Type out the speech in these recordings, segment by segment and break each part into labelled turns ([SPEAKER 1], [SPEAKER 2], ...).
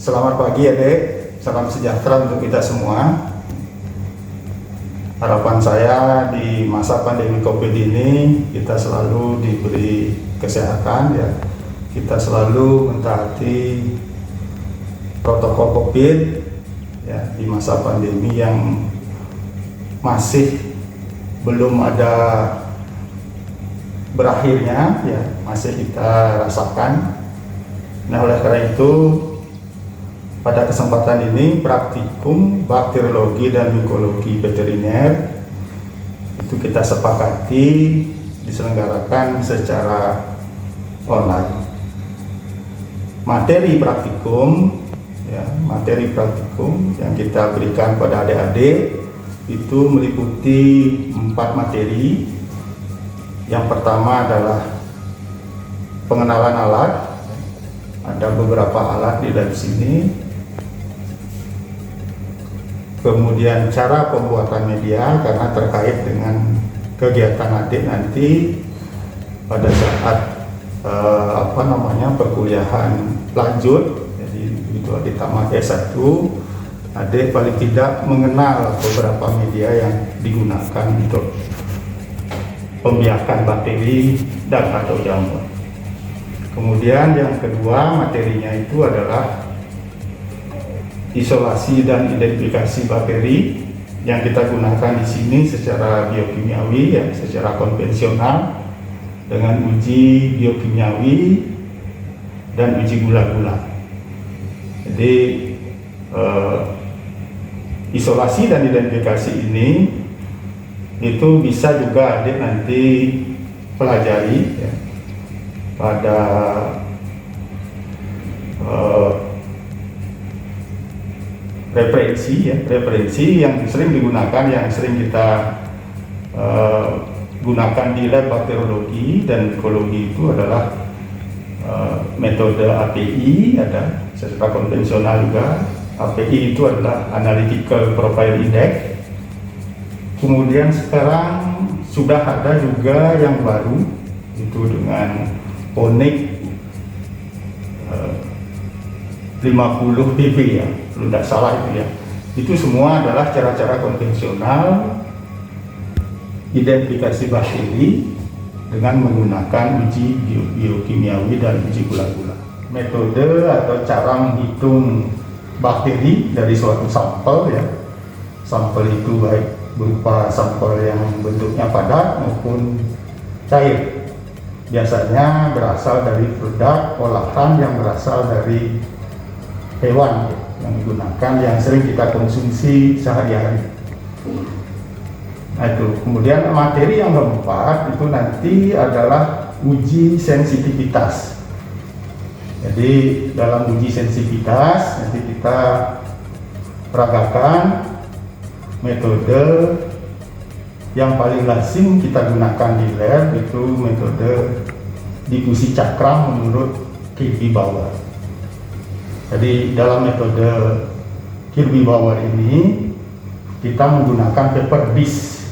[SPEAKER 1] Selamat pagi adik, salam sejahtera untuk kita semua. Harapan saya di masa pandemi COVID ini kita selalu diberi kesehatan ya. Kita selalu mentaati protokol COVID ya di masa pandemi yang masih belum ada berakhirnya ya, masih kita rasakan. Nah, oleh karena itu pada kesempatan ini praktikum bakteriologi dan mikologi veteriner itu kita sepakati diselenggarakan secara online. Materi praktikum yang kita berikan pada adik-adik itu meliputi 4 materi. Yang pertama adalah pengenalan alat. Ada beberapa alat di dalam sini. Kemudian cara pembuatan media karena terkait dengan kegiatan adik nanti pada saat perkuliahan lanjut. Jadi itu adik tamat S1, adik paling tidak mengenal beberapa media yang digunakan untuk pembiakan bakteri dan atau jamur. Kemudian yang kedua materinya itu adalah isolasi dan identifikasi bakteri yang kita gunakan di sini secara biokimiawi ya, secara konvensional dengan uji biokimiawi dan uji gula-gula. Jadi isolasi dan identifikasi ini itu bisa juga adik nanti pelajari ya, pada referensi yang sering digunakan, yang sering kita gunakan di lab bakteriologi dan mikologi itu adalah metode API, ada secara konvensional juga. API itu adalah Analytical Profile Index. Kemudian sekarang sudah ada juga yang baru itu dengan Onyx 50 pp ya, kalau tidak salah itu ya. Itu semua adalah cara-cara konvensional identifikasi bakteri dengan menggunakan uji biokimiawi dan uji gula-gula. Metode atau cara menghitung bakteri dari suatu sampel ya. Sampel itu baik berupa sampel yang bentuknya padat maupun cair. Biasanya berasal dari produk olahan yang berasal dari hewan yang digunakan, yang sering kita konsumsi sehari-hari. Nah, itu. Kemudian materi yang keempat itu nanti adalah uji sensitivitas. Jadi dalam uji sensitivitas nanti kita peragakan metode yang paling lazim kita gunakan di lab, itu metode difusi cakram menurut Kirby-Bauer. Jadi dalam metode Kirby-Bauer ini kita menggunakan paper disc,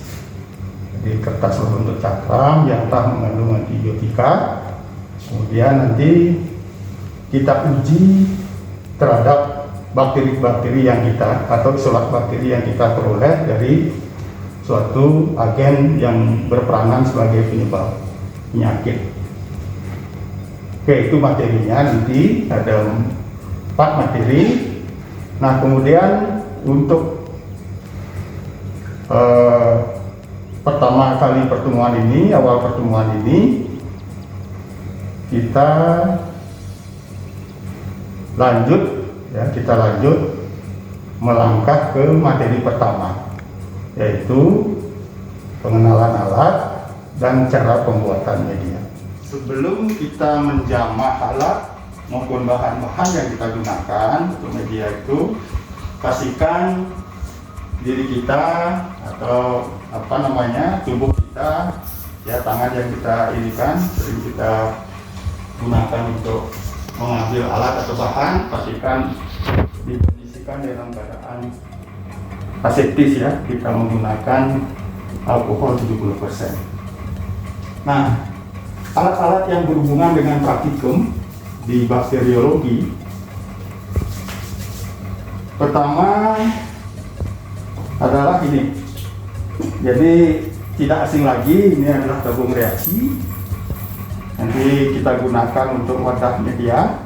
[SPEAKER 1] jadi kertas berbentuk cakram yang telah mengandung antibiotika. Kemudian nanti kita uji terhadap bakteri-bakteri yang kita atau isolat bakteri yang kita peroleh dari suatu agen yang berperanan sebagai penyebab penyakit. Oke, itu materinya, nanti ada 4 materi. Nah, kemudian untuk pertama kali pertemuan ini, awal pertemuan ini kita lanjut melangkah ke materi pertama, yaitu pengenalan alat dan cara pembuatan media. Sebelum kita menjamah alat maupun bahan-bahan yang kita gunakan untuk media itu, pastikan diri kita atau tubuh kita ya, tangan yang kita inikan sering kita gunakan untuk mengambil alat atau bahan, pastikan dikondisikan dalam keadaan aseptis ya. Kita menggunakan alkohol 70%. Nah, alat-alat yang berhubungan dengan praktikum di bakteriologi Pertama adalah ini. Jadi tidak asing lagi, ini adalah tabung reaksi. Nanti kita gunakan untuk wadah media.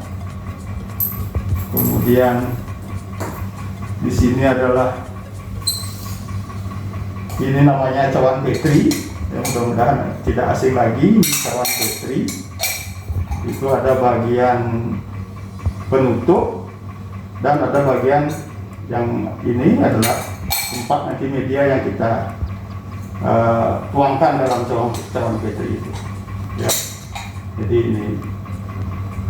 [SPEAKER 1] Kemudian di sini adalah ini namanya cawan Petri. Ya, mudah-mudahan tidak asing lagi, cawan Petri. Itu ada bagian penutup dan ada bagian yang ini adalah tempat nanti media yang kita tuangkan dalam cawan Petri itu. Ya. Jadi ini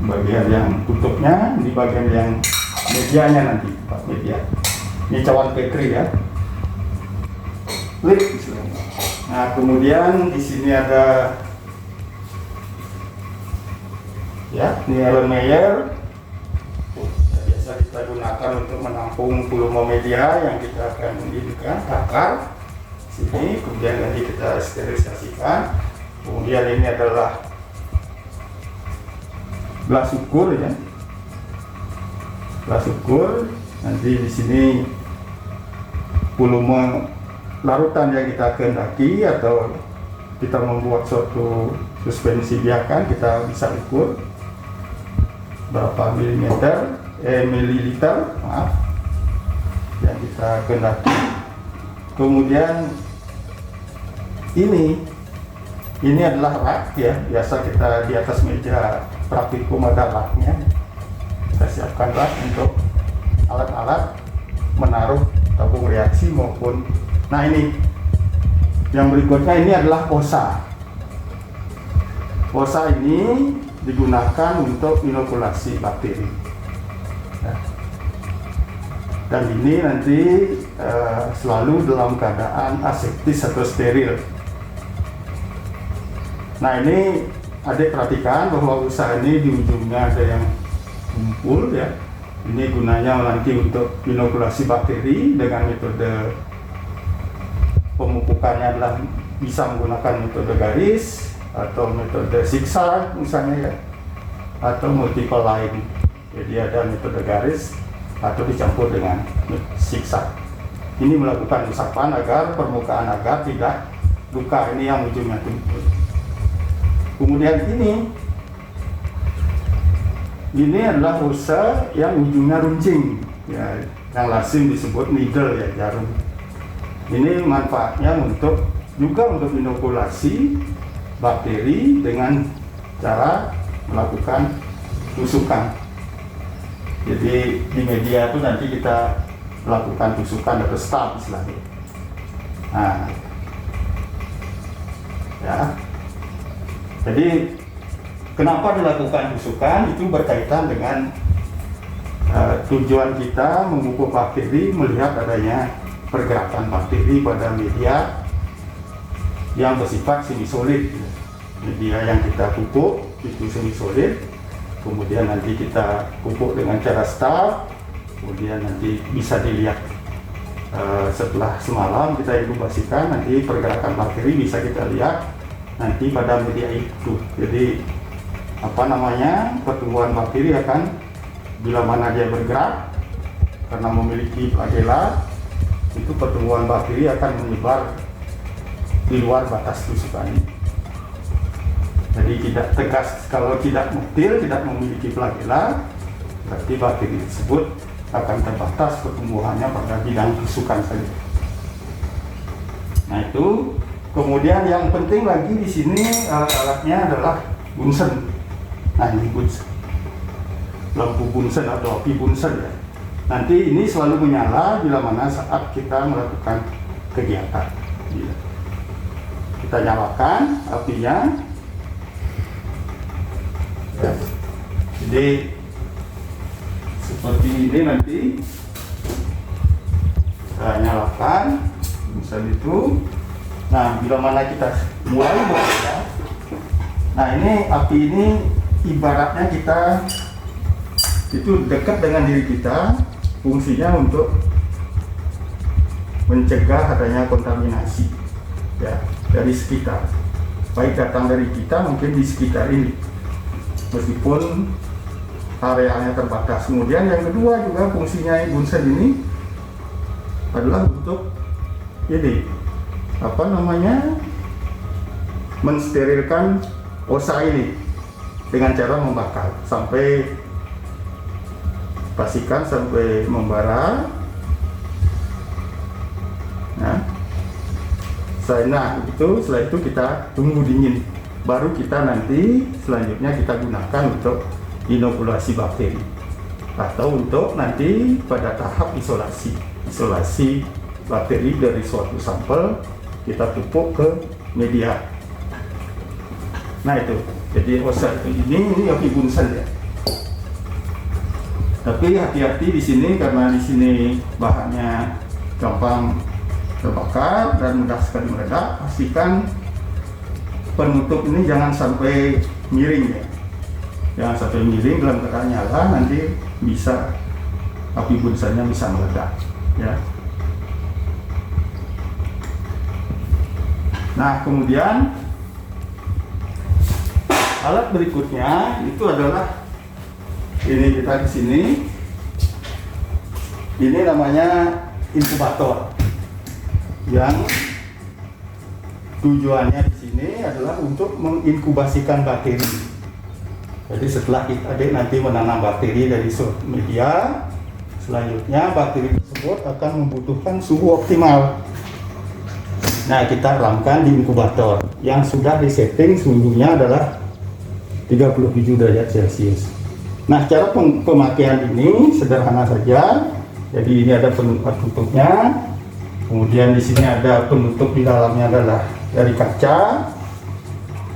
[SPEAKER 1] bagian yang tutupnya, ini bagian yang medianya nanti, tempat media. Ini cawan Petri ya. Klik. Nah, kemudian di sini ada ya, ini Erlenmeyer. Biasa kita gunakan untuk menampung volume media yang kita akan mendidikkan, takar. Sini, kemudian nanti kita sterilisasikan. Kemudian ini adalah gelas ukur ya. Gelas ukur. Nanti di sini volume larutan yang kita kehendaki atau kita membuat suatu suspensi biakan, kita bisa ukur berapa mililiter maaf yang kita kehendaki. Kemudian ini adalah rak ya, biasa kita di atas meja praktikum ada raknya. Kita siapkan rak untuk alat-alat menaruh tabung reaksi maupun. Nah, ini yang berikutnya, ini adalah posa. Posa ini digunakan untuk inokulasi bakteri. Nah, dan ini nanti selalu dalam keadaan aseptis atau steril. Nah, ini adik perhatikan bahwa usaha ini di ujungnya ada yang kumpul ya. Ini gunanya nanti untuk inokulasi bakteri dengan metode pemupukannya adalah bisa menggunakan metode garis atau metode zigzag misalnya ya, atau multiple line. Jadi ada metode garis atau dicampur dengan zigzag. Ini melakukan usapan agar permukaan agar tidak luka. Ini yang ujungnya tumpul. Kemudian ini adalah usaha yang ujungnya runcing ya, yang lazim disebut needle ya, jarum. Ini manfaatnya juga untuk inokulasi bakteri dengan cara melakukan tusukan. Jadi di media itu nanti kita melakukan tusukan atau stab istilahnya. Nah, ya. Jadi kenapa dilakukan tusukan itu berkaitan dengan tujuan kita memupuk bakteri, melihat adanya pergerakan bakteri pada media yang bersifat semi solid. Media yang kita pupuk itu semi solid, kemudian nanti kita pupuk dengan cara stab, kemudian nanti bisa dilihat setelah semalam kita inkubasikan, nanti pergerakan bakteri bisa kita lihat nanti pada media itu. Jadi pertumbuhan bakteri akan bila mana dia bergerak karena memiliki flagela, itu pertumbuhan bakteri akan menyebar di luar batas tusukan ini. Jadi tidak tegas, kalau tidak motil, tidak memiliki flagela, berarti bakteri tersebut akan terbatas pertumbuhannya pada bidang tusukan saja. Nah itu, kemudian yang penting lagi di sini alat-alatnya adalah Bunsen. Nah ini Bunsen, lampu Bunsen atau api Bunsen ya. Nanti ini selalu menyala bila mana saat kita melakukan kegiatan. Kita nyalakan apinya. Ya. Jadi seperti ini nanti kita nyalakan Bunsen itu. Nah, bila mana kita mulai bekerja, nah ini api ini ibaratnya kita itu dekat dengan diri kita. Fungsinya untuk mencegah adanya kontaminasi ya dari sekitar, baik datang dari kita mungkin di sekitar ini, meskipun areanya terbatas. Kemudian yang kedua juga fungsinya bunsen ini adalah untuk ini mensterilkan osa ini dengan cara membakar sampai pastikan sampai membara. Nah, setelah itu kita tunggu dingin, baru kita nanti selanjutnya kita gunakan untuk inokulasi bakteri atau untuk nanti pada tahap isolasi bakteri dari suatu sampel kita pupuk ke media. Nah itu, jadi osa ini Yogi Bunsen ya. Tapi hati-hati di sini karena di sini bahannya gampang terbakar dan mudah sekali meledak. Pastikan penutup ini jangan sampai miring ya. Jangan sampai miring, dalam keadaan nyala nanti bisa api bunsennya bisa meledak ya. Nah, kemudian alat berikutnya itu adalah ini kita di sini. Ini namanya inkubator yang tujuannya di sini adalah untuk menginkubasikan bakteri. Jadi setelah kita nanti menanam bakteri dari suatu media, selanjutnya bakteri tersebut akan membutuhkan suhu optimal. Nah, kita tanamkan di inkubator yang sudah disetting suhunya adalah 37 derajat Celcius. Nah, cara pemakaian ini sederhana saja. Jadi ini ada penutup tutupnya. Kemudian di sini ada penutup di dalamnya adalah dari kaca.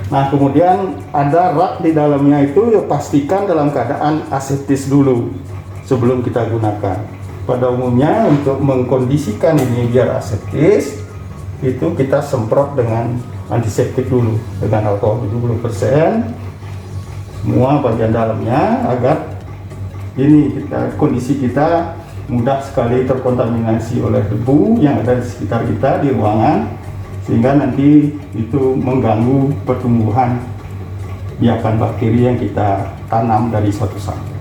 [SPEAKER 1] Nah, kemudian ada rak di dalamnya itu ya pastikan dalam keadaan aseptis dulu sebelum kita gunakan. Pada umumnya untuk mengkondisikan ini biar aseptis itu kita semprot dengan antiseptik dulu dengan alkohol 70% semua bagian dalamnya agar ini kondisi kita mudah sekali terkontaminasi oleh debu yang ada di sekitar kita di ruangan, sehingga nanti itu mengganggu pertumbuhan biakan bakteri yang kita tanam dari suatu sampel.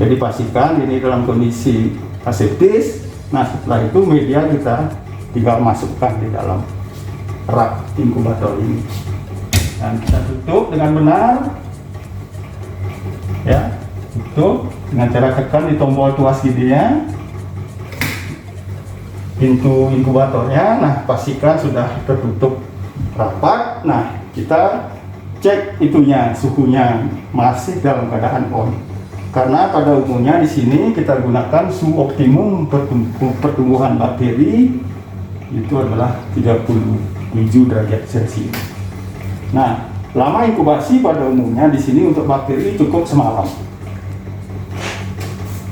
[SPEAKER 1] Jadi pastikan ini dalam kondisi aseptis. Nah, setelah itu media kita tinggal masukkan di dalam rak inkubator ini dan kita tutup dengan benar ya, tutup dengan cara tekan di tombol tuas giginya pintu inkubatornya. Nah, pastikan sudah tertutup rapat. Nah, kita cek itunya, suhunya masih dalam keadaan on. Karena pada umumnya di sini kita gunakan suhu optimum pertumbuhan bakteri itu adalah 37 derajat Celcius. Nah, lama inkubasi pada umumnya di sini untuk bakteri cukup semalam.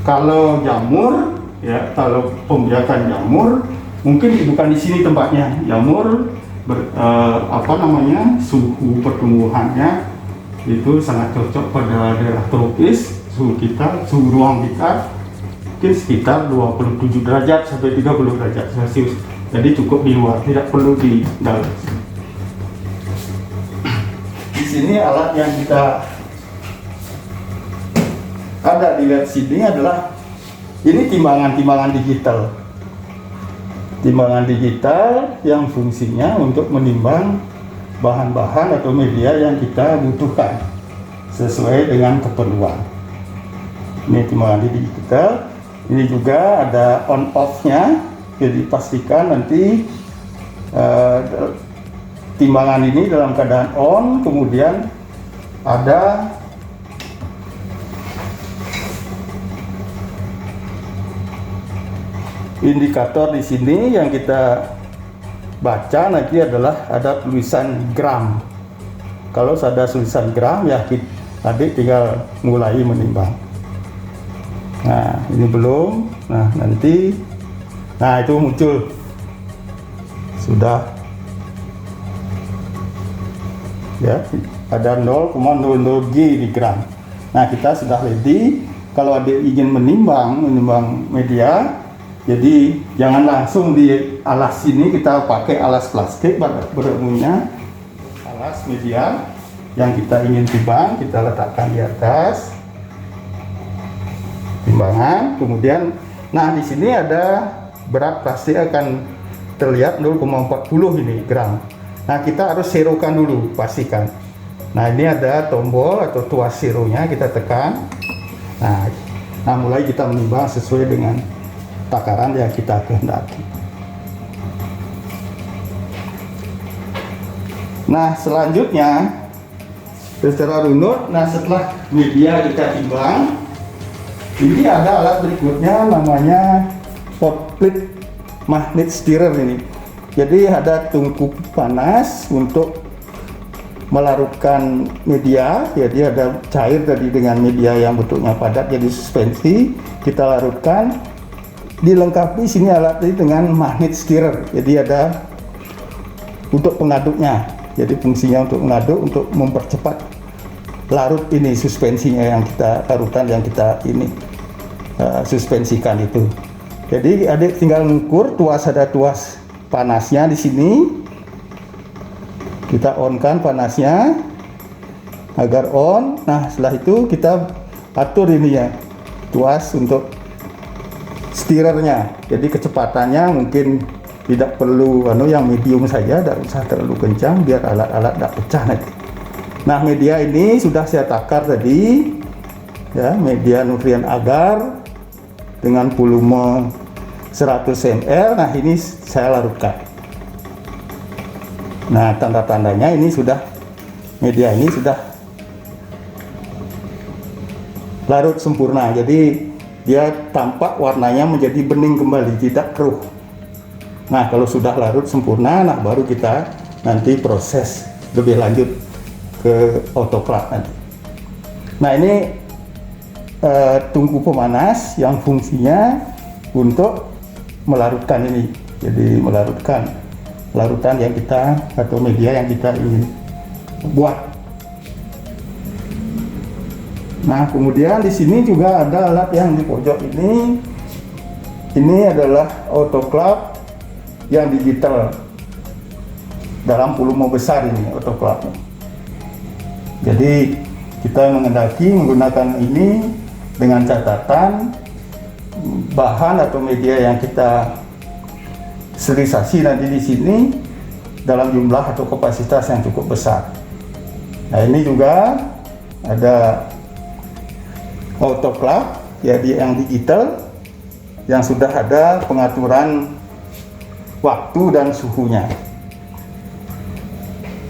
[SPEAKER 1] Kalau jamur ya, kalau pembiakan jamur mungkin bukan di sini tempatnya. Jamur suhu pertumbuhannya itu sangat cocok pada daerah tropis. Suhu ruang kita mungkin sekitar 27 derajat sampai 30 derajat Celcius. Jadi cukup di luar, tidak perlu di dalam. Di sini alat yang kita ada di sini adalah ini timbangan digital. Timbangan digital yang fungsinya untuk menimbang bahan-bahan atau media yang kita butuhkan sesuai dengan keperluan. Ini timbangan digital. Ini juga ada on off-nya. Jadi pastikan nanti timbangan ini dalam keadaan on, kemudian ada indikator di sini yang kita baca nanti adalah ada tulisan gram. Kalau ada tulisan gram ya adik tinggal mulai menimbang. Nah, ini belum. Nah, nanti itu muncul sudah ya, ada 0,00 G di gram. Nah, kita sudah ready. Kalau adik ingin menimbang media, jadi jangan langsung di alas ini, kita pakai alas plastik pada umumnya. Alas media yang kita ingin timbang kita letakkan di atas. timbangan. Kemudian, nah di sini ada berat plastik akan terlihat 0,40 ini gram. Nah kita harus serokan dulu, pastikan. Nah ini ada tombol atau tuas seronya, kita tekan. Nah mulai kita menimbang sesuai dengan takaran yang kita kehendaki. Nah selanjutnya secara runut, nah setelah media kita timbang, ini ada alat berikutnya namanya hot plate magnet stirrer ini. Jadi ada tungku panas untuk melarutkan media. Jadi ada cair tadi dengan media yang bentuknya padat jadi suspensi, kita larutkan. Dilengkapi sini alat ini dengan magnet stirrer. Jadi ada untuk pengaduknya. Jadi fungsinya untuk mengaduk, untuk mempercepat larut ini suspensinya yang kita larutan, yang kita ini suspensikan itu. Jadi adik tinggal mengukur tuas, ada tuas panasnya di sini. Kita on-kan panasnya agar on. Nah setelah itu kita atur ini ya tuas untuk stirrernya. Jadi kecepatannya mungkin tidak perlu yang medium saja, tidak usah terlalu kencang biar alat-alat tidak pecah nanti. Nah media ini sudah saya takar tadi ya, media nutrien agar dengan volume 100 ml. Nah ini saya larutkan. Nah tanda-tandanya ini sudah, media ini sudah larut sempurna. Jadi dia tampak warnanya menjadi bening kembali, tidak keruh. Nah kalau sudah larut sempurna, nah baru kita nanti proses lebih lanjut ke autoclave nanti. Nah ini tungku pemanas yang fungsinya untuk melarutkan ini. Jadi melarutkan larutan yang kita atau media yang kita ingin buat. Nah kemudian di sini juga ada alat yang di pojok ini. Ini adalah autoclave yang digital dalam volume besar ini autoclave. Jadi kita mengendaki menggunakan ini dengan catatan bahan atau media yang kita sterilisasi nanti di sini dalam jumlah atau kapasitas yang cukup besar. Nah ini juga ada autoclave jadi yang digital yang sudah ada pengaturan waktu dan suhunya.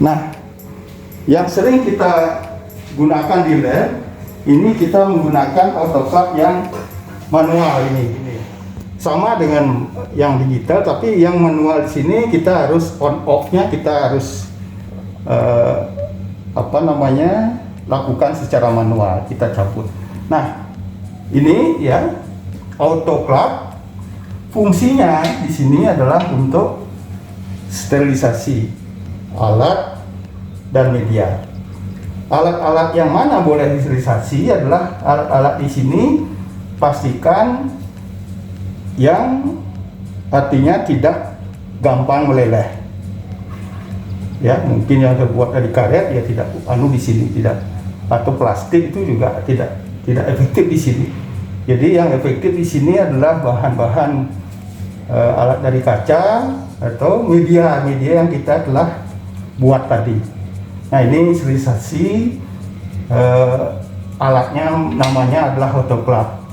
[SPEAKER 1] Nah yang sering kita gunakan di lab ini, kita menggunakan autoclave yang manual ini. Sama dengan yang digital, tapi yang manual di sini kita harus on off-nya kita harus lakukan secara manual, kita cabut. Nah, ini ya autoclave fungsinya di sini adalah untuk sterilisasi alat dan media. Alat-alat yang mana boleh disterilisasi adalah alat-alat di sini pastikan yang artinya tidak gampang meleleh. Ya, mungkin yang terbuat dari karet ya tidak di sini tidak, atau plastik itu juga tidak efektif di sini. Jadi yang efektif di sini adalah bahan-bahan alat dari kaca atau media yang kita telah buat tadi. Nah ini sterilisasi, alatnya namanya adalah autoclave.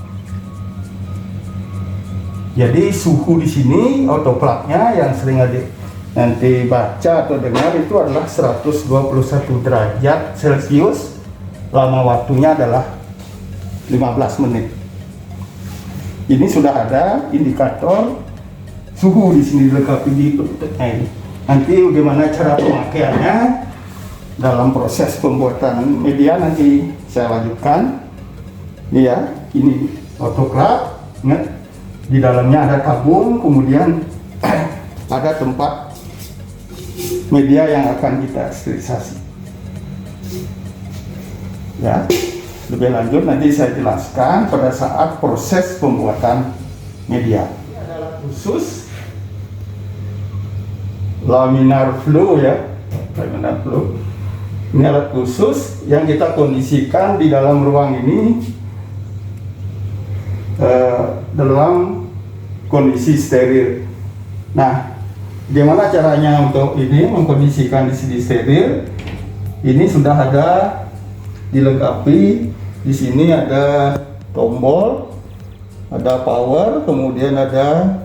[SPEAKER 1] Jadi suhu di sini autoclave-nya yang sering nanti baca atau dengar itu adalah 121 derajat Celcius. Lama waktunya adalah 15 menit. Ini sudah ada indikator suhu di sini dilengkapi di produknya ini. Nanti bagaimana cara pemakaiannya dalam proses pembuatan media nanti saya lanjutkan. Ini ya, ini autoclave. Di dalamnya ada tabung, kemudian ada tempat media yang akan kita sterilisasi. Ya, lebih lanjut nanti saya jelaskan pada saat proses pembuatan media. Ini adalah khusus laminar flow ya, laminar flow. Ini alat khusus yang kita kondisikan di dalam ruang ini dalam kondisi steril. Nah, gimana caranya untuk ini mengkondisikan di sini steril? Ini sudah ada dilengkapi. Di sini ada tombol, ada power, kemudian ada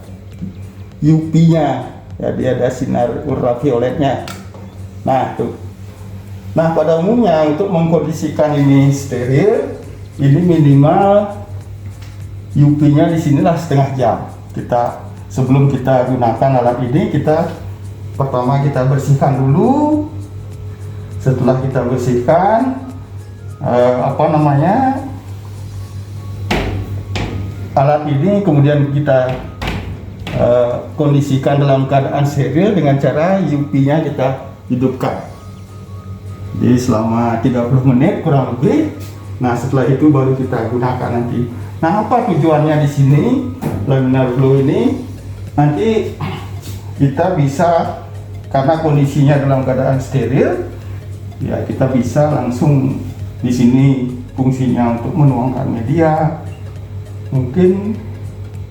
[SPEAKER 1] UV-nya. Jadi ada sinar ultravioletnya. Nah, tuh. Nah, pada umumnya untuk mengkondisikan ini steril, ini minimal UV-nya di sinilah setengah jam. Sebelum kita gunakan alat ini, pertama kita bersihkan dulu. Setelah kita bersihkan, alat ini kemudian kita kondisikan dalam keadaan steril dengan cara UV-nya kita hidupkan. Jadi selama 30 menit kurang lebih. Nah, setelah itu baru kita gunakan nanti. Nah, apa tujuannya di sini laminar flow ini? Nanti kita bisa, karena kondisinya dalam keadaan steril, ya kita bisa langsung di sini fungsinya untuk menuangkan media, mungkin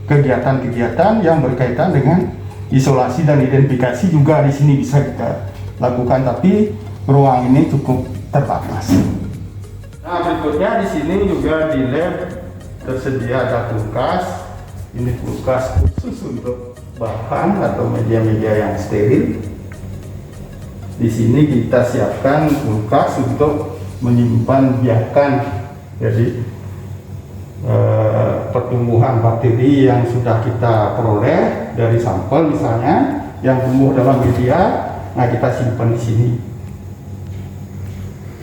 [SPEAKER 1] kegiatan-kegiatan yang berkaitan dengan isolasi dan identifikasi juga di sini bisa kita lakukan, tapi ruang ini cukup terbatas. Nah, berikutnya di sini juga di lab tersedia ada kulkas. Ini kulkas khusus untuk bahan atau media-media yang steril. Di sini kita siapkan kulkas untuk menyimpan biakan, jadi pertumbuhan bakteri yang sudah kita peroleh dari sampel misalnya yang tumbuh dalam media, nah kita simpan di sini.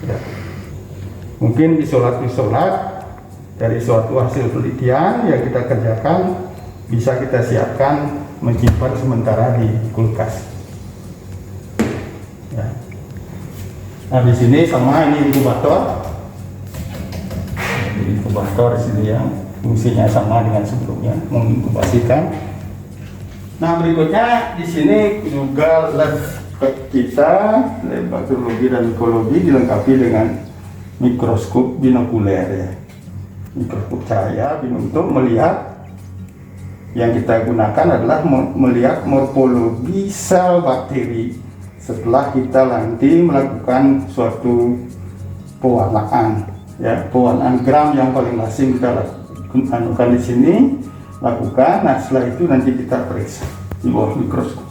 [SPEAKER 1] Ya. Mungkin isolat-isolat dari suatu hasil penelitian yang kita kerjakan bisa kita siapkan menyimpan sementara di kulkas. Ya. Nah, di sini sama ini inkubator. Jadi inkubator di sini yang fungsinya sama dengan sebelumnya, menginkubasikan. Nah, berikutnya di sini juga lab kita, lab bakteriologi dan mikrobiologi, dilengkapi dengan mikroskop binokuler ya. Mikroskop cahaya untuk melihat, yang kita gunakan adalah melihat morfologi sel bakteri setelah kita nanti melakukan suatu pewarnaan ya, pewarnaan gram yang paling lazim kita lakukan di sini, lakukan. Nah, setelah itu nanti kita periksa di bawah mikroskop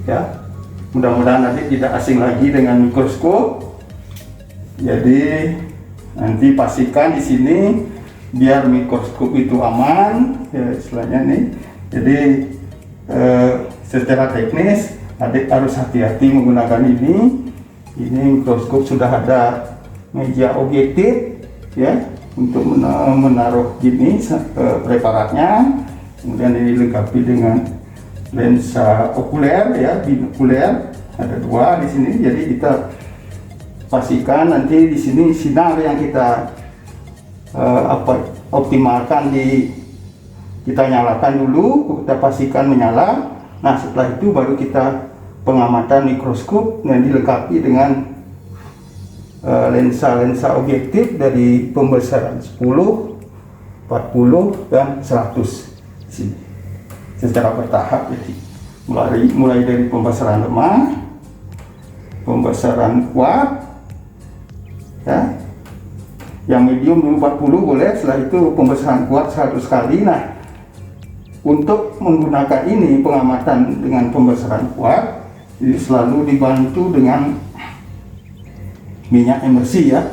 [SPEAKER 1] ya. Mudah-mudahan nanti tidak asing lagi dengan mikroskop. Jadi nanti pastikan di sini biar mikroskop itu aman ya, istilahnya nih. Jadi secara teknis adik harus hati-hati menggunakan ini. Ini mikroskop sudah ada meja objektif ya untuk menaruh gini preparatnya. Kemudian ini dilengkapi dengan lensa okuler ya, binokuler, ada dua di sini. Jadi kita pastikan nanti di sini sinar yang kita optimalkan kita nyalakan dulu, kita pastikan menyala. Nah, setelah itu baru kita pengamatan mikroskop yang dilengkapi dengan lensa-lensa objektif dari pembesaran 10, 40 dan 100 di sini. Secara bertahap, jadi mulai dari pembesaran lemah, pembesaran kuat ya. Yang medium dulu 40 boleh, setelah itu pembesaran kuat 100 kali. Nah, untuk menggunakan ini pengamatan dengan pembesaran kuat, ini selalu dibantu dengan minyak emersi ya.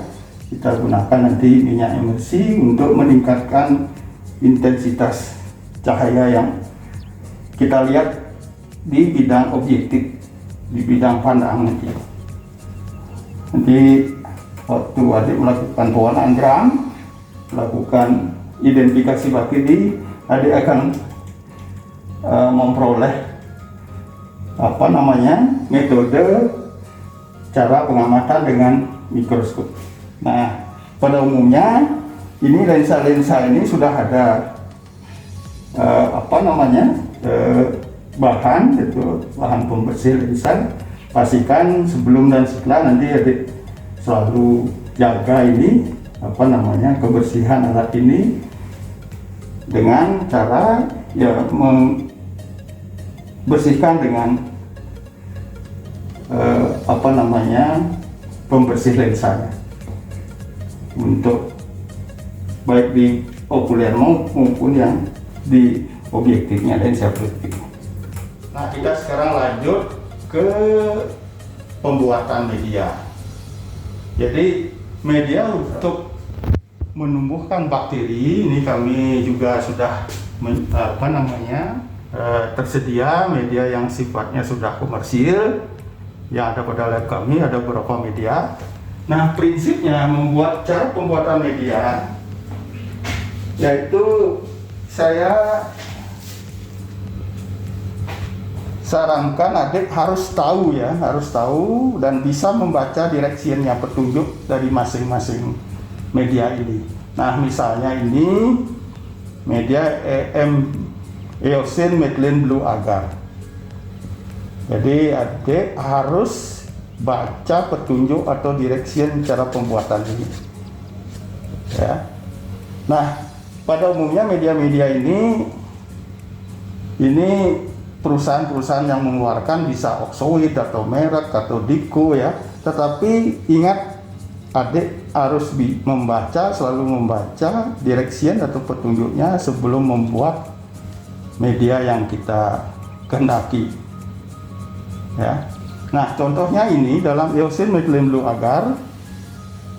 [SPEAKER 1] Kita gunakan nanti minyak emersi untuk meningkatkan intensitas cahaya yang kita lihat di bidang objektif, di bidang pandang nanti. Waktu adik melakukan pewarnaan gram, melakukan identifikasi bakteri, adik akan memperoleh metode cara pengamatan dengan mikroskop. Nah, pada umumnya ini lensa-lensa ini sudah ada bahan, yaitu bahan pembersih lensa. Pastikan sebelum dan setelah, nanti adik selalu jaga ini kebersihan alat ini dengan cara ya membersihkan dengan pembersih lensanya untuk baik di okuler maupun yang di objektifnya lensa objektif. Nah, kita sekarang lanjut ke pembuatan media. Jadi media untuk menumbuhkan bakteri ini kami juga sudah tersedia media yang sifatnya sudah komersil yang ada pada lab kami, ada beberapa media. Nah, prinsipnya cara pembuatan media yaitu saya sarankan adik harus tahu dan bisa membaca directionnya, petunjuk dari masing-masing media ini. Nah, misalnya ini media Eosin Methylene Blue Agar. Jadi adik harus baca petunjuk atau direction cara pembuatan ini. Ya. Nah, pada umumnya media-media ini perusahaan-perusahaan yang mengeluarkan bisa Oxoid atau Merek atau Diko ya. Tetapi ingat, adik harus selalu membaca direction atau petunjuknya sebelum membuat media yang kita kehendaki. Ya. Nah, contohnya ini dalam Eosin Methylene Blue Agar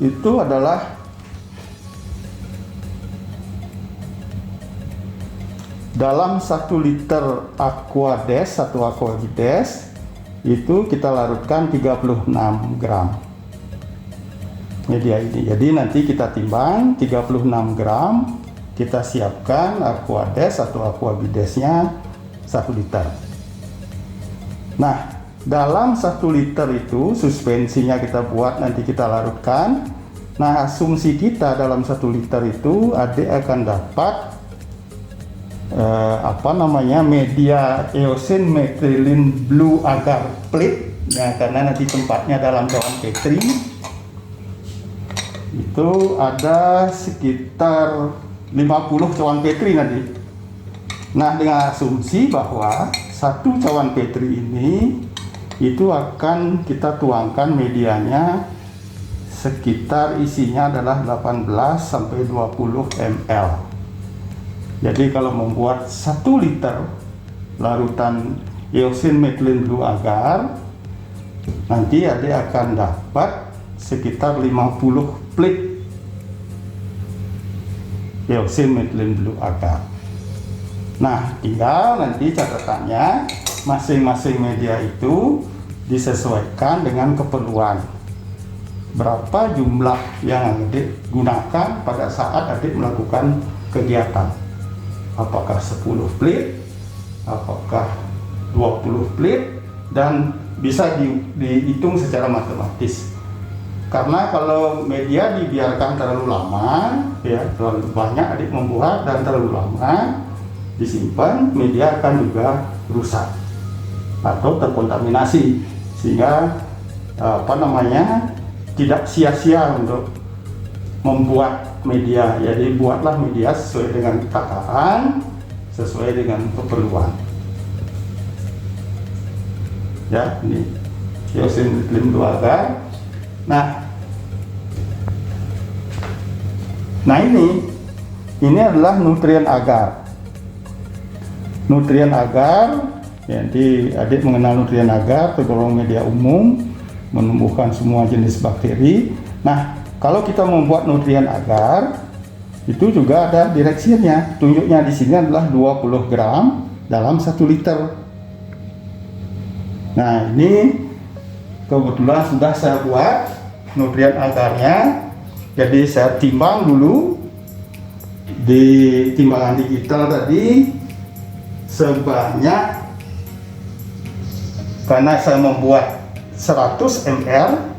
[SPEAKER 1] itu adalah dalam 1 liter Aquades atau Aquavides itu kita larutkan 36 gram media ini. Jadi nanti kita timbang 36 gram, kita siapkan Aquades atau Aquavidesnya 1 liter. Nah, dalam 1 liter itu suspensinya kita buat, nanti kita larutkan. Nah, asumsi kita dalam 1 liter itu adik akan dapat media Eosin Methylene Blue Agar plate ya, karena nanti tempatnya dalam cawan Petri itu ada sekitar 50 cawan Petri nanti. Nah, dengan asumsi bahwa 1 cawan Petri ini itu akan kita tuangkan medianya sekitar isinya adalah 18 sampai 20 ml. Jadi kalau membuat 1 liter larutan Eosin Methylene Blue Agar, nanti adik akan dapat sekitar 50 plate Eosin Methylene Blue Agar. Nah, tinggal nanti catatannya masing-masing media itu disesuaikan dengan keperluan. Berapa jumlah yang adik gunakan pada saat adik melakukan kegiatan. Apakah 10 plate, apakah 20 plate, dan bisa dihitung secara matematis. Karena kalau media dibiarkan terlalu lama, ya terlalu banyak adik membuat dan terlalu lama disimpan, media akan juga rusak atau terkontaminasi, sehingga tidak sia-sia untuk membuat media. Jadi buatlah media sesuai dengan takaran, sesuai dengan keperluan. Ya, ini Eosin Methylene Blue Agar. Nah ini adalah nutrien agar. Nutrien agar, jadi adik mengenal nutrien agar, tergolong media umum, menumbuhkan semua jenis bakteri. Nah, kalau kita membuat nutrien agar, itu juga ada directionnya. Tunjuknya di sini adalah 20 gram dalam 1 liter. Nah, ini kebetulan sudah saya buat nutrien agarnya. Jadi saya timbang dulu di timbangan digital tadi sebanyak, karena saya membuat 100 ml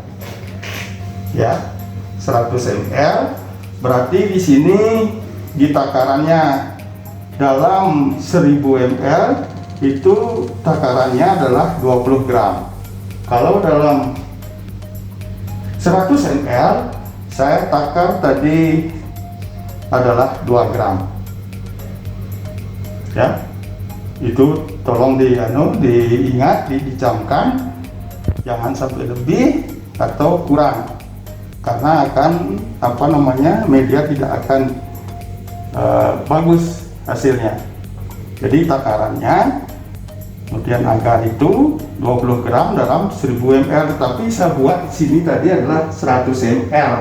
[SPEAKER 1] ya, 100 ml berarti di sini di takarannya dalam 1000 ml itu takarannya adalah 20 gram. Kalau dalam 100 ml Saya takar tadi adalah 2 gram. Ya, itu tolong diingat, dicamkan, jangan sampai lebih atau kurang, karena akan media tidak akan bagus hasilnya. Jadi takarannya, kemudian agar itu 20 gram dalam 1000 ml, tapi saya buat di sini tadi adalah 100 ml,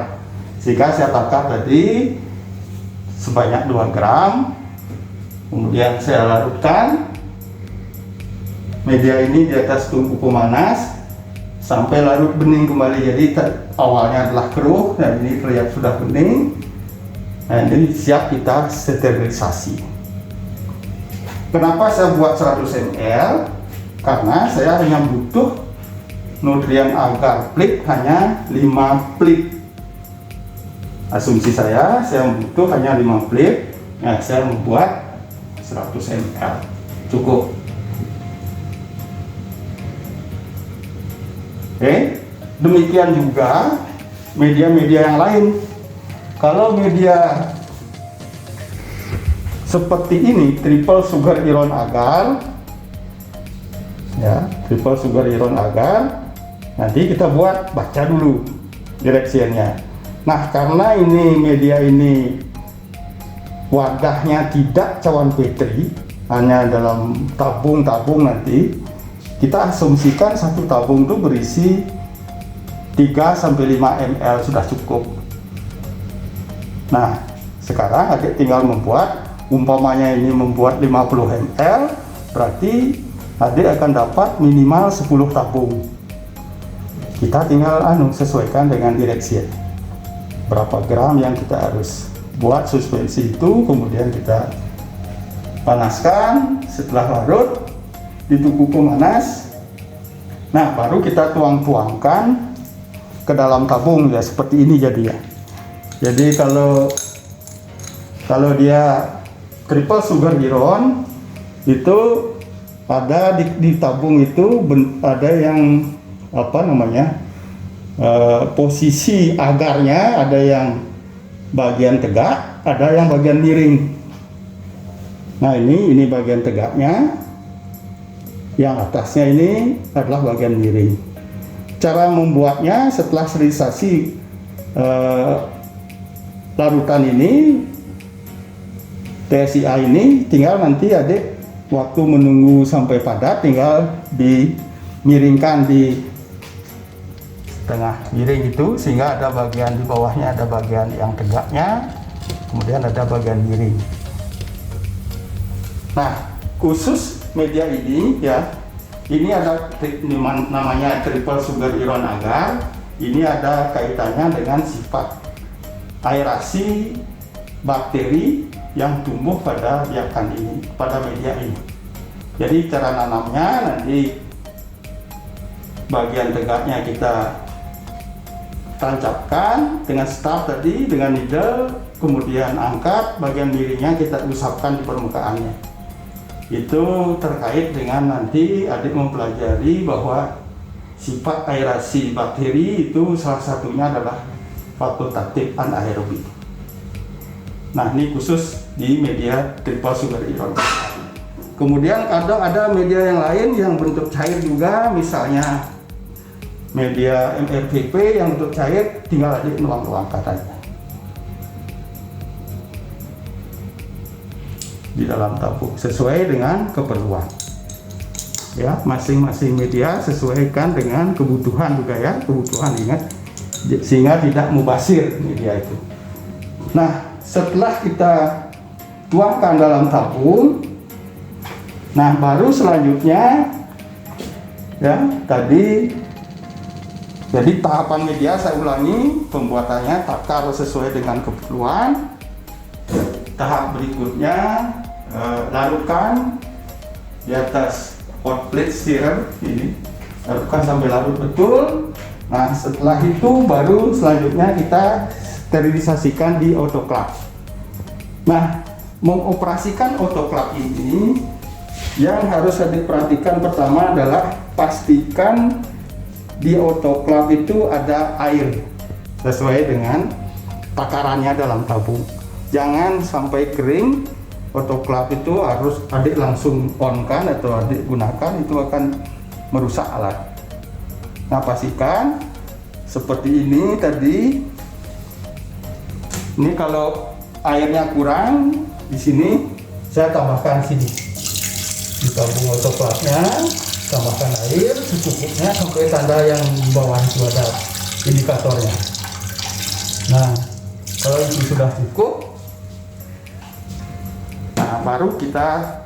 [SPEAKER 1] sehingga saya takar tadi sebanyak 2 gram. Kemudian saya larutkan media ini di atas tungku pemanas sampai larut bening kembali. Jadi awalnya adalah keruh dan ini terlihat sudah bening. Nah, ini siap kita sterilisasi. Kenapa saya buat 100 ml? Karena saya hanya butuh nutrien agar plik hanya 5 plik. Asumsi saya butuh hanya 5 plik. Nah, saya membuat 100 ml cukup. Oke, demikian juga media-media yang lain. Kalau media seperti ini, triple sugar iron agar, ya, triple sugar iron agar, nanti kita baca dulu direksinya. Nah, karena ini media ini wadahnya tidak cawan petri, hanya dalam tabung-tabung, nanti kita asumsikan satu tabung itu berisi 3-5 ml sudah cukup. Nah, sekarang adik tinggal membuat, umpamanya ini membuat 50 ml, berarti adik akan dapat minimal 10 tabung. Kita tinggal sesuaikan dengan direksi berapa gram yang kita harus buat suspensi itu, kemudian kita panaskan. Setelah larut di tungku pemanas, nah baru kita tuangkan ke dalam tabung, ya seperti ini jadi ya. Jadi kalau dia triple sugar iron itu ada di tabung itu ada yang posisi agarnya, ada yang bagian tegak, ada yang bagian miring. Nah, ini bagian tegaknya, yang atasnya ini adalah bagian miring. Cara membuatnya setelah sterilisasi larutan ini, TSIA ini, tinggal nanti adik waktu menunggu sampai padat tinggal dimiringkan di tengah miring itu, sehingga ada bagian di bawahnya, ada bagian yang tegaknya, kemudian ada bagian miring. Nah, khusus media ini ya, ini ada namanya triple sugar iron agar. Ini ada kaitannya dengan sifat aerasi bakteri yang tumbuh pada biakan ini, pada media ini. Jadi cara nanamnya, nanti bagian tegaknya kita tancapkan dengan staff tadi, dengan needle, kemudian angkat, bagian miringnya kita usapkan di permukaannya. Itu terkait dengan nanti adik mempelajari bahwa sifat aerasi bakteri itu salah satunya adalah fakultatif anaerobik. Nah, ini khusus di media triple sugar iron. Kemudian kadang ada media yang lain yang bentuk cair juga, misalnya media MRVP yang untuk cair, tinggal adik nuang-nuangkan aja di dalam tabung sesuai dengan keperluan. Ya, masing-masing media sesuaikan dengan kebutuhan juga ya, kebutuhan, ingat, sehingga tidak mubazir media itu. Nah, setelah kita tuangkan dalam tabung, nah baru selanjutnya ya tadi. Jadi tahapan media saya ulangi, pembuatannya takar sesuai dengan keperluan. Tahap berikutnya larutkan di atas hot plate stirrer ini, larutkan sampai larut betul. Nah, setelah itu baru selanjutnya kita sterilisasikan di autoclave. Nah, mengoperasikan autoclave ini yang harus diperhatikan pertama adalah pastikan di autoclave itu ada air sesuai dengan takarannya dalam tabung. Jangan sampai kering. Autoclave itu harus adik langsung on kan atau adik gunakan, itu akan merusak alat. Nah, pastikan seperti ini tadi. Ini kalau airnya kurang, di sini saya tambahkan sini di tabung autoclave-nya, tambahkan air secukupnya sampai tanda yang di bawah itu ada indikatornya. Nah, kalau itu sudah cukup, nah baru kita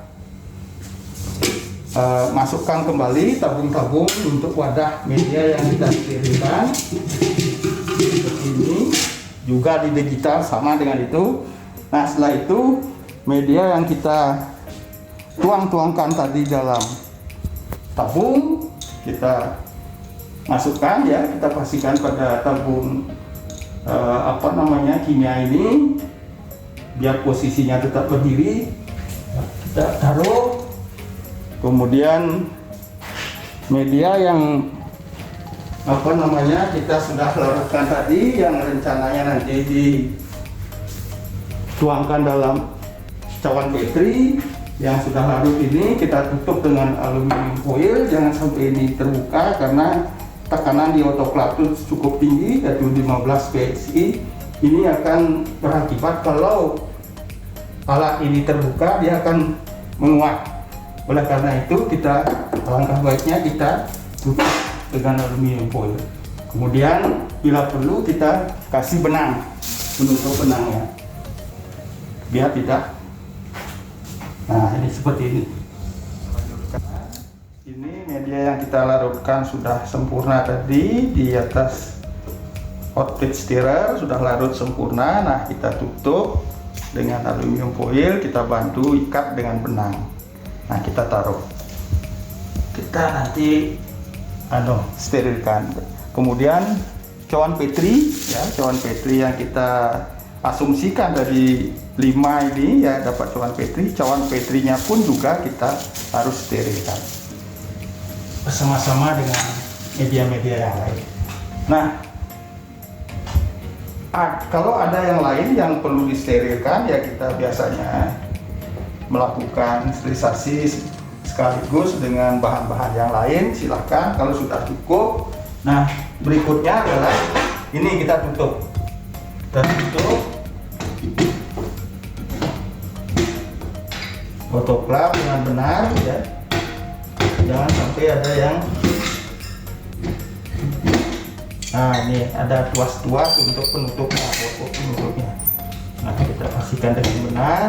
[SPEAKER 1] masukkan kembali tabung-tabung untuk wadah media yang kita sterilkan seperti ini, juga di digital sama dengan itu. Nah, setelah itu media yang kita tuangkan tadi dalam tabung kita masukkan, ya, kita pastikan pada tabung kimia ini biar posisinya tetap berdiri. Kita taruh, kemudian media yang kita sudah larutkan tadi, yang rencananya nanti dituangkan dalam cawan Petri yang sudah larut ini, kita tutup dengan aluminium foil. Jangan sampai ini terbuka karena tekanan di autoclave itu cukup tinggi, yaitu 15 PSI. Ini akan berakibat kalau alat ini terbuka, dia akan menguap. Oleh karena itu, alangkah baiknya kita tutup dengan aluminium foil. Kemudian bila perlu kita kasih benang, penutup benangnya, biar tidak. Nah, ini seperti ini. Ini media yang kita larutkan sudah sempurna tadi di atas hot plate stirrer, sudah larut sempurna. Nah, kita tutup dengan aluminium foil, kita bantu ikat dengan benang. Nah, kita taruh. Kita nanti sterilkan. Kemudian cawan Petri, ya, cawan Petri yang kita asumsikan dari 5 ini, ya, dapat cawan Petri. Cawan Petrinya pun juga kita harus sterilkan bersama-sama dengan media-media yang lain. Nah, kalau ada yang lain yang perlu disterilkan, ya kita biasanya melakukan sterilisasi sekaligus dengan bahan-bahan yang lain. Silahkan kalau sudah cukup. Nah, berikutnya adalah ini kita tutup. Dan tutup autoclave dengan benar, ya. Jangan sampai ada yang ini ada tuas-tuas untuk penutupnya. Nah, kita pastikan dengan benar.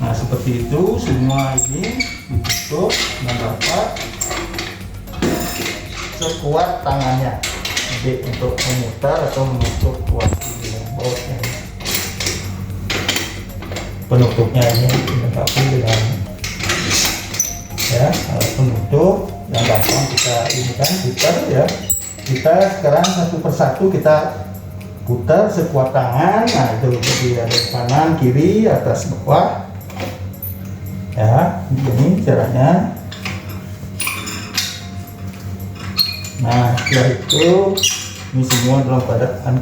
[SPEAKER 1] Nah, seperti itu semua ini ditutup dengan rapat sekuat tangannya, jadi untuk memutar atau menutup tuas ini bawahnya. Penutupnya ini dilengkapi dengan, ya, alat penutup yang gampang kita ini kan putar, ya. Kita sekarang satu persatu kita putar sekuat tangan. Nah, itu jadi ada kanan, kiri, atas, bawah, ya. Ini caranya. Nah, setelah itu ini semua dalam keadaan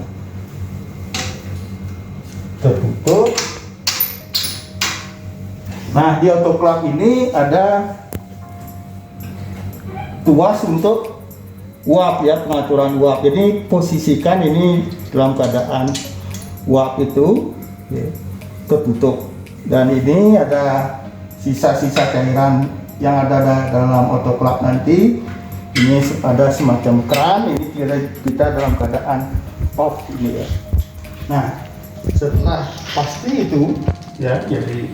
[SPEAKER 1] tertutup. Nah, di autoclave ini ada tuas untuk uap, ya, pengaturan uap. Jadi posisikan ini dalam keadaan uap itu, ya, tertutup. Dan ini ada sisa-sisa cairan yang ada dalam autoclave nanti. Ini ada semacam keran, ini kita dalam keadaan off ini, ya. Nah, setelah pasti itu, ya, jadi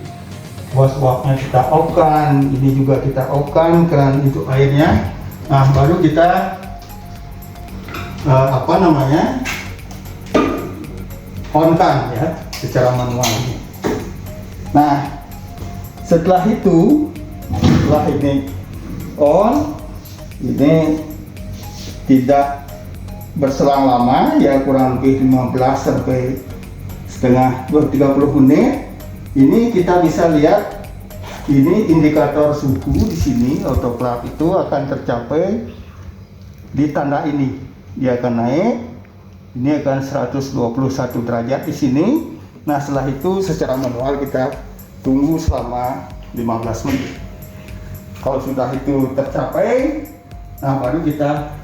[SPEAKER 1] uap-uapnya kita off-kan, ini juga kita off-kan keran itu airnya. Nah, baru kita on-kan, ya, secara manual. Nah, setelah itu, setelah ini on, ini tidak berselang lama, ya, kurang lebih 15 sampai setengah 30 menit. Ini kita bisa lihat, ini indikator suhu di sini autoclave itu akan tercapai di tanda ini. dia akan naik. Ini akan 121 derajat di sini. Nah, setelah itu secara manual kita tunggu selama 15 menit. Kalau sudah itu tercapai, nah baru kita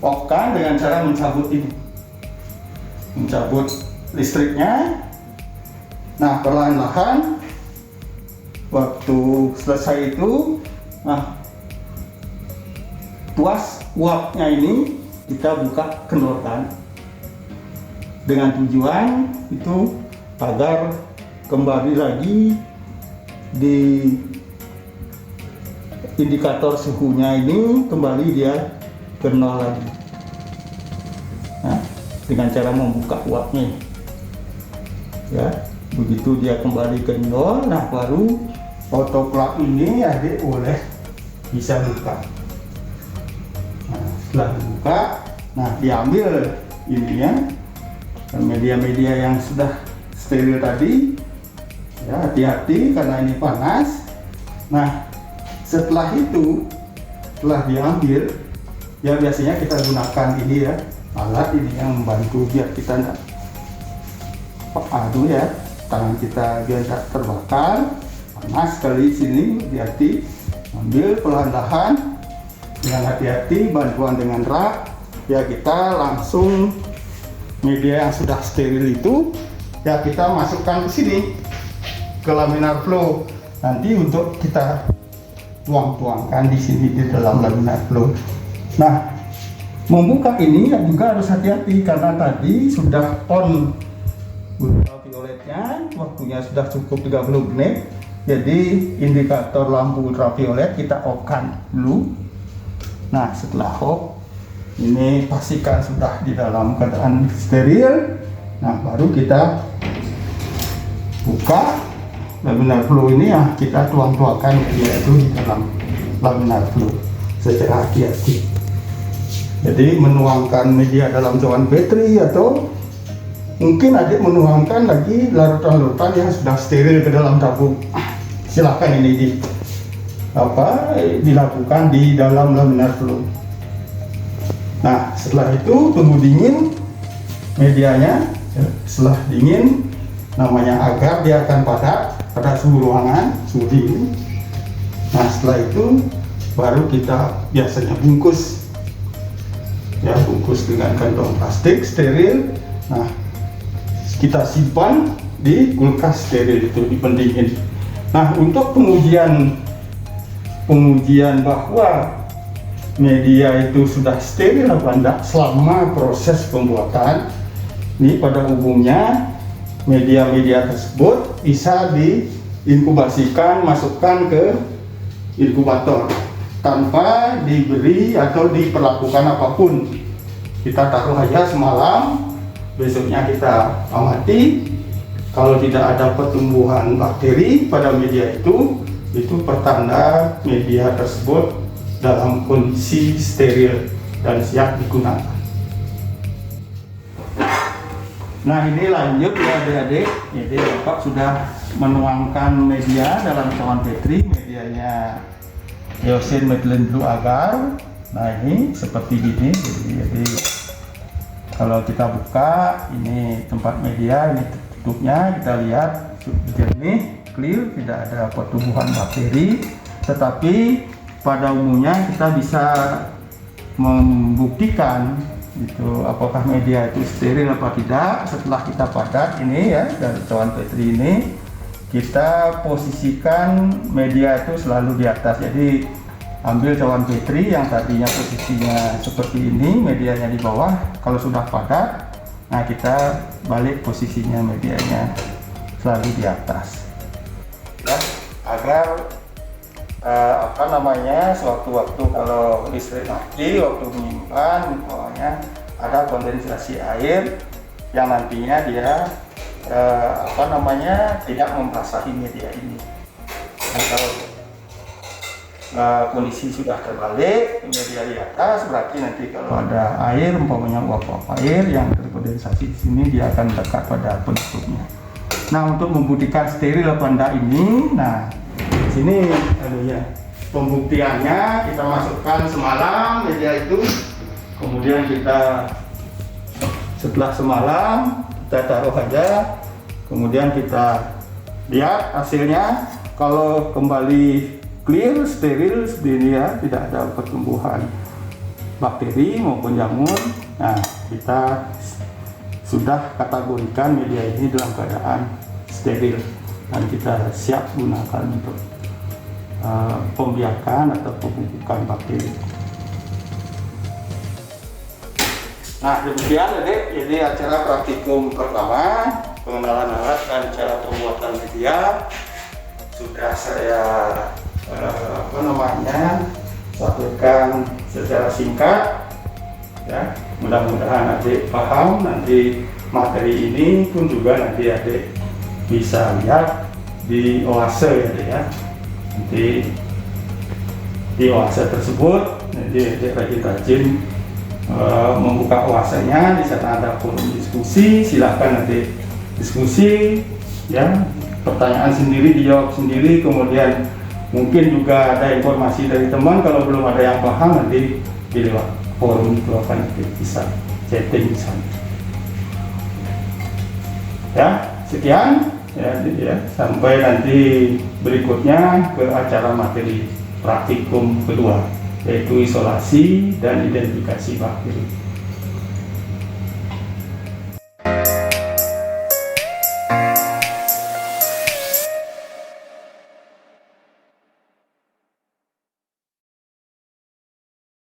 [SPEAKER 1] off-kan dengan cara mencabut ini. Mencabut listriknya. Nah, perlahan-lahan waktu selesai itu, nah tuas uapnya ini kita buka kendorkan dengan tujuan itu agar kembali lagi di indikator suhunya ini kembali dia ke nol lagi. Nah, dengan cara membuka uapnya ya, begitu dia kembali ke nol, nah baru autoclave ini adik boleh bisa buka. Nah, setelah dibuka, nah diambil ininya, media-media yang sudah steril tadi ya, hati-hati karena ini panas. Nah, setelah itu, setelah diambil ya, biasanya kita gunakan ini ya, alat ini yang membantu biar kita tidak aduh ya, tangan kita biar tidak terbakar. Panas sekali sini, hati-hati, ambil perlahan-lahan dengan hati-hati, bantuan dengan rak ya, kita langsung media yang sudah steril itu ya kita masukkan ke sini, ke laminar flow. Nanti untuk kita tuang-tuangkan di sini di dalam laminar flow. Nah, membuka ini juga harus hati-hati karena tadi sudah on ultravioletnya, waktunya sudah cukup 30 menit. Jadi indikator lampu ultraviolet kita off-kan dulu. Nah, setelah off, ini pastikan sudah di dalam keadaan steril. Nah, baru kita buka laminar flow ini ya, kita tuang-tuangkan media itu di dalam laminar flow secara hati-hati. Jadi menuangkan media dalam cawan bateri, atau mungkin adik menuangkan lagi larutan-larutan yang sudah steril ke dalam tabung. Silakan ini dilakukan di dalam laminar flow. Nah, setelah itu tunggu dingin medianya. Setelah dingin, namanya agar dia akan padat pada suhu ruangan, suhu dingin. Nah, setelah itu baru kita biasanya bungkus ya, bungkus dengan kantong plastik steril. Nah, kita simpan di kulkas steril itu, di pendingin. Nah, untuk pengujian bahwa media itu sudah steril apa enggak selama proses pembuatan, ini pada umumnya media-media tersebut bisa diinkubasikan, masukkan ke inkubator tanpa diberi atau diperlakukan apapun. Kita taruh aja semalam, besoknya kita amati. Kalau tidak ada pertumbuhan bakteri pada media itu pertanda media tersebut dalam kondisi steril dan siap digunakan. Nah, ini lanjut ya adik-adik. Jadi Bapak sudah menuangkan media dalam cawan bateri, medianya Eosin Methylene Blue Agar. Nah, ini seperti ini. Jadi kalau kita buka, ini tempat media, ini tutupnya, kita lihat jernih, clear, tidak ada pertumbuhan bakteri. Tetapi pada umumnya kita bisa membuktikan itu apakah media itu steril apa tidak setelah kita padat ini ya, dari cawan bateri ini kita posisikan media itu selalu di atas. Jadi ambil cawan bateri yang tadinya posisinya seperti ini, medianya di bawah. Kalau sudah padat, nah kita balik posisinya, medianya selalu di atas ya, agar sewaktu-waktu kalau listrik mati, waktu menyimpan, pokoknya ada kondensasi air yang nantinya dia tidak membasahi media ini. Nah, kalau kondisi sudah terbalik, media di atas, berarti nanti kalau ada air, umpamanya uap-uap air yang terkondensasi di sini, dia akan dekat pada penutupnya. Nah, untuk membuktikan steril apa enggak ini, nah sini ya pembuktiannya, kita masukkan semalam media itu kemudian kita setelah semalam kita taruh aja, kemudian kita lihat hasilnya. Kalau kembali clear, steril, dia tidak ada pertumbuhan bakteri maupun jamur, nah kita sudah kategorikan media ini dalam keadaan steril dan kita siap gunakan untuk pembiakan atau pemupukan bakteri. Nah demikian jadi acara praktikum pertama, pengenalan alat dan cara pembuatan media sudah saya sampaikan secara singkat ya. Mudah-mudahan adik paham. Nanti materi ini pun juga nanti adik bisa lihat di oase ya adik ya. Nanti di oase tersebut nanti adik rajin-rajin membuka oasenya. Di sana ada forum diskusi, silahkan nanti diskusi ya, pertanyaan sendiri dijawab sendiri, kemudian mungkin juga ada informasi dari teman. Kalau belum ada yang paham nanti di lewat forum itu akan bisa chatting di sana. Ya, sekian ya, sampai nanti berikutnya ke acara materi praktikum kedua, yaitu isolasi dan identifikasi bakteri.